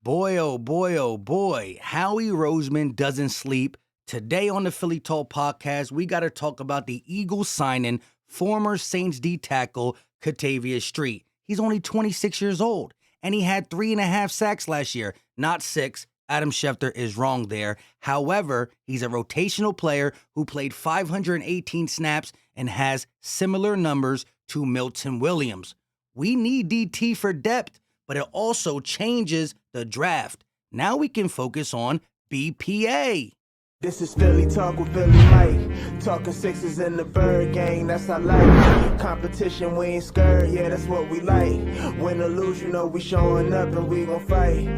Boy, oh boy, oh boy. Howie Roseman doesn't sleep. Today on the Philly Talk podcast, we got to talk about the Eagles signing former Saints D tackle Kentavius Street. He's only 26 years old, and he had 3.5 sacks last year, not 6. Adam Schefter is wrong there. However, he's a rotational player who played 518 snaps and has similar numbers to Milton Williams. We need DT for depth, but it also changes the draft. Now we can focus on BPA. This is Philly Talk with Philly Mike. Talking sixes in the bird gang, that's our life. Competition, we ain't scared, yeah, that's what we like. Win or lose, you know we showing up and we gon' fight.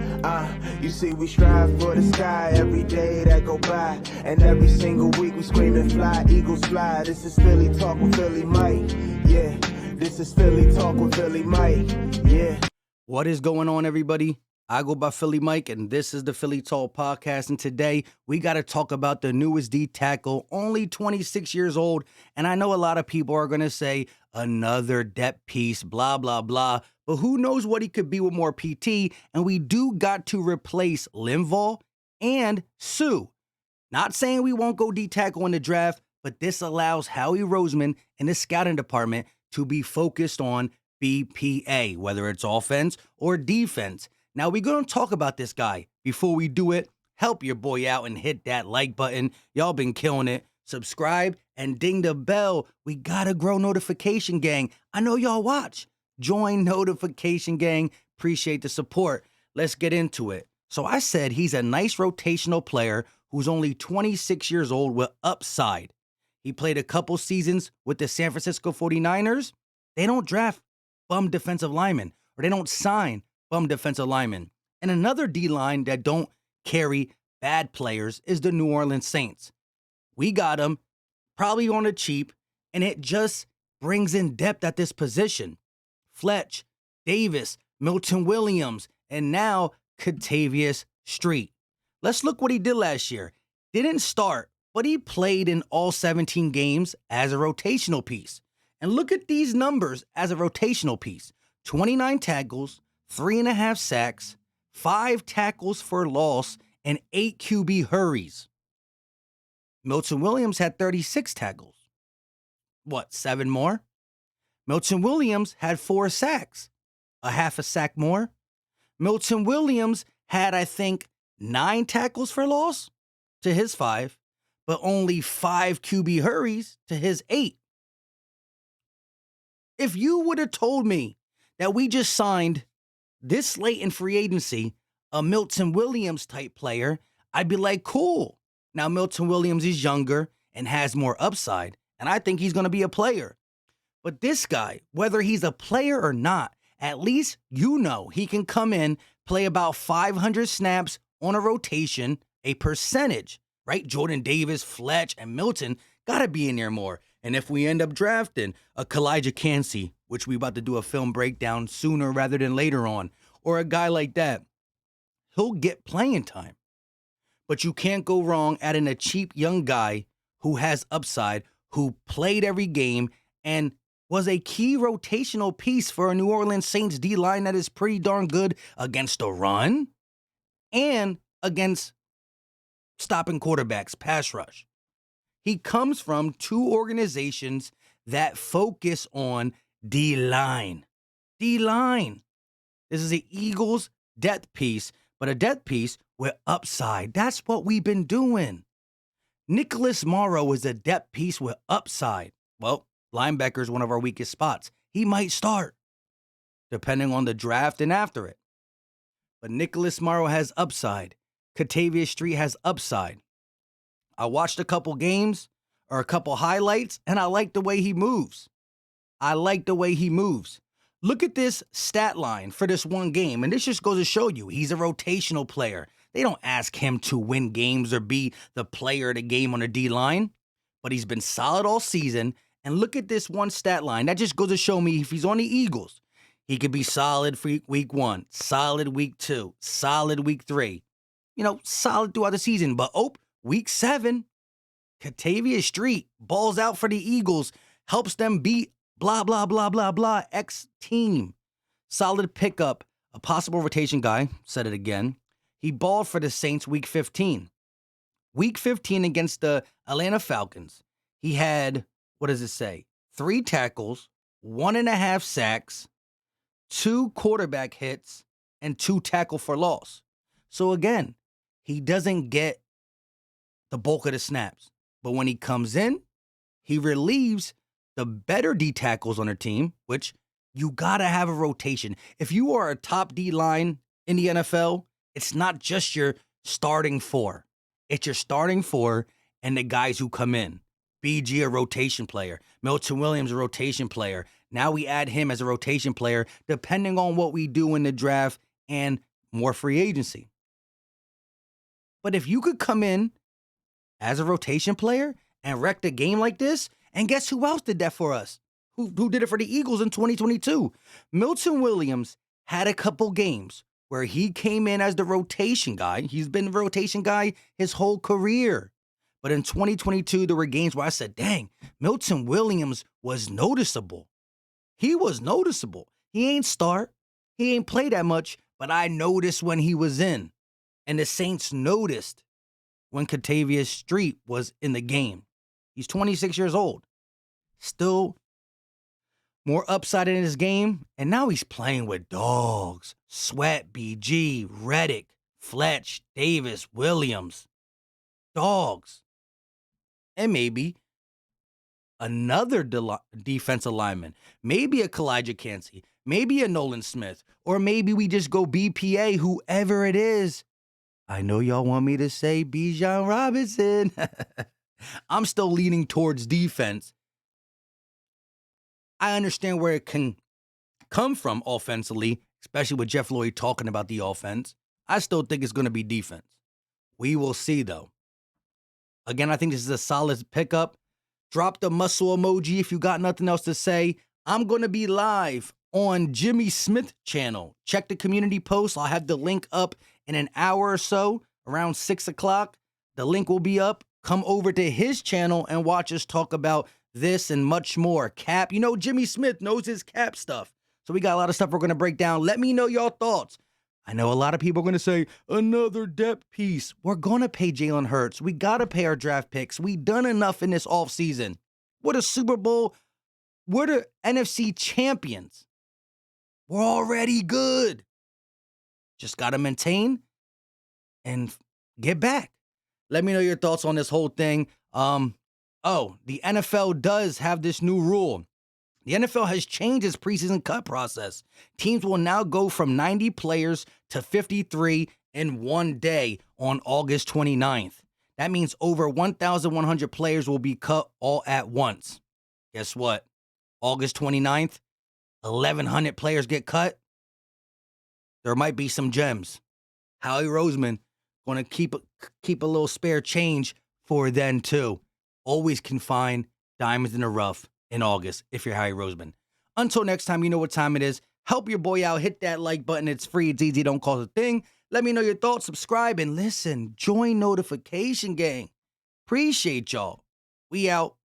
You see we strive for the sky every day that go by. And every single week we screaming fly, Eagles fly. This is Philly Talk with Philly Mike, yeah. This is Philly Talk with Philly Mike, yeah. What is going on, everybody? I go by Philly Mike, and this is the Philly Talk podcast. And today, we got to talk about the newest D tackle, only 26 years old. And I know a lot of people are going to say, another depth piece, blah, blah, blah. But who knows what he could be with more PT. And we do got to replace Linval and Sue. Not saying we won't go D tackle in the draft, but this allows Howie Roseman and the scouting department to be focused on BPA, whether it's offense or defense. Now, we're going to talk about this guy. Before we do it, help your boy out and hit that like button. Y'all been killing it. Subscribe and ding the bell. We got to grow notification gang. I know y'all watch. Join notification gang. Appreciate the support. Let's get into it. So I said he's a nice rotational player who's only 26 years old with upside. He played a couple seasons with the San Francisco 49ers. They don't draft bum defensive linemen, or they don't sign bum defensive linemen. And another D-line that don't carry bad players is the New Orleans Saints. We got him probably on the cheap, and it just brings in depth at this position. Fletch, Davis, Milton Williams, and now Kentavius Street. Let's look what he did last year. Didn't start, but he played in all 17 games as a rotational piece. And look at these numbers as a rotational piece. 29 tackles, 3.5 sacks, 5 tackles for loss, and 8 QB hurries. Milton Williams had 36 tackles. 7 more? Milton Williams had 4 sacks. A half a sack more. Milton Williams had, I think, 9 tackles for loss to his 5, but only 5 QB hurries to his 8. If you would have told me that we just signed this late in free agency a Milton Williams type player, I'd be like, cool. Now, Milton Williams is younger and has more upside, and I think he's going to be a player. But this guy, whether he's a player or not, at least you know he can come in, play about 500 snaps on a rotation, a percentage, right? Jordan Davis, Fletch, and Milton got to be in there more. And if we end up drafting a Kalijah Kancey, which we about to do a film breakdown sooner rather than later on, or a guy like that, he'll get playing time. But you can't go wrong adding a cheap young guy who has upside, who played every game, and was a key rotational piece for a New Orleans Saints D-line that is pretty darn good against the run and against stopping quarterbacks, pass rush. He comes from 2 organizations that focus on D-line. D-line. This is the Eagles' depth piece, but a depth piece with upside. That's what we've been doing. Nicholas Morrow is a depth piece with upside. Well, linebacker is one of our weakest spots. He might start, depending on the draft and after it. But Nicholas Morrow has upside. Kentavius Street has upside. I watched a couple games or a couple highlights, and I like the way he moves. Look at this stat line for this one game, and this just goes to show you he's a rotational player. They don't ask him to win games or be the player of the game on the D-line, but he's been solid all season. And look at this one stat line. That just goes to show me if he's on the Eagles, he could be solid for week 1, solid week 2, solid week 3. Solid throughout the season. But week 7, Kentavius Street balls out for the Eagles, helps them beat blah, blah, blah, blah, blah, X team. Solid pickup a possible rotation guy, said it again. He balled for the Saints week 15. Week 15 against the Atlanta Falcons. He had, what does it say? 3 tackles, 1.5 sacks, 2 quarterback hits, and 2 tackle for loss. So again, he doesn't get the bulk of the snaps. But when he comes in, he relieves the better D tackles on their team, which you got to have a rotation. If you are a top D line in the NFL, it's not just your starting 4. It's your starting 4 and the guys who come in. BG, a rotation player. Milton Williams, a rotation player. Now we add him as a rotation player, depending on what we do in the draft and more free agency. But if you could come in as a rotation player and wreck the game like this, and guess who else did that for us? Who did it for the Eagles in 2022? Milton Williams had a couple games where he came in as the rotation guy. He's been the rotation guy his whole career. But in 2022, there were games where I said, dang, Milton Williams was noticeable. He was noticeable. He ain't start. He ain't play that much, but I noticed when he was in. And the Saints noticed when Kentavius Street was in the game. He's 26 years old. Still more upside in his game, and now he's playing with dogs. Sweat, BG, Reddick, Fletch, Davis, Williams. Dogs. And maybe another defensive lineman. Maybe a Kalijah Cansey. Maybe a Nolan Smith. Or maybe we just go BPA, whoever it is. I know y'all want me to say Bijan Robinson. I'm still leaning towards defense. I understand where it can come from offensively, especially with Jeff Lloyd talking about the offense. I still think it's going to be defense. We will see, though. Again, I think this is a solid pickup. Drop the muscle emoji if you got nothing else to say. I'm going to be live on Jimmy Smith channel. Check the community post. I'll have the link up in an hour or so, around 6 o'clock. The link will be up. Come over to his channel and watch us talk about this and much more. Cap, you know, Jimmy Smith knows his cap stuff. So we got a lot of stuff we're going to break down. Let me know your thoughts. I know a lot of people are going to say, another depth piece. We're going to pay Jalen Hurts. We got to pay our draft picks. We done enough in this offseason. We're the Super Bowl. We're the NFC champions. We're already good. Just got to maintain and get back. Let me know your thoughts on this whole thing. The NFL does have this new rule. The NFL has changed its preseason cut process. Teams will now go from 90 players to 53 in one day on August 29th. That means over 1,100 players will be cut all at once. Guess what? August 29th, 1,100 players get cut. There might be some gems. Howie Roseman going to keep a little spare change for then too. Always can find diamonds in the rough in August if you're Howie Roseman. Until next time, you know what time it is. Help your boy out. Hit that like button. It's free. It's easy. Don't cost a thing. Let me know your thoughts. Subscribe and listen. Join notification gang. Appreciate y'all. We out.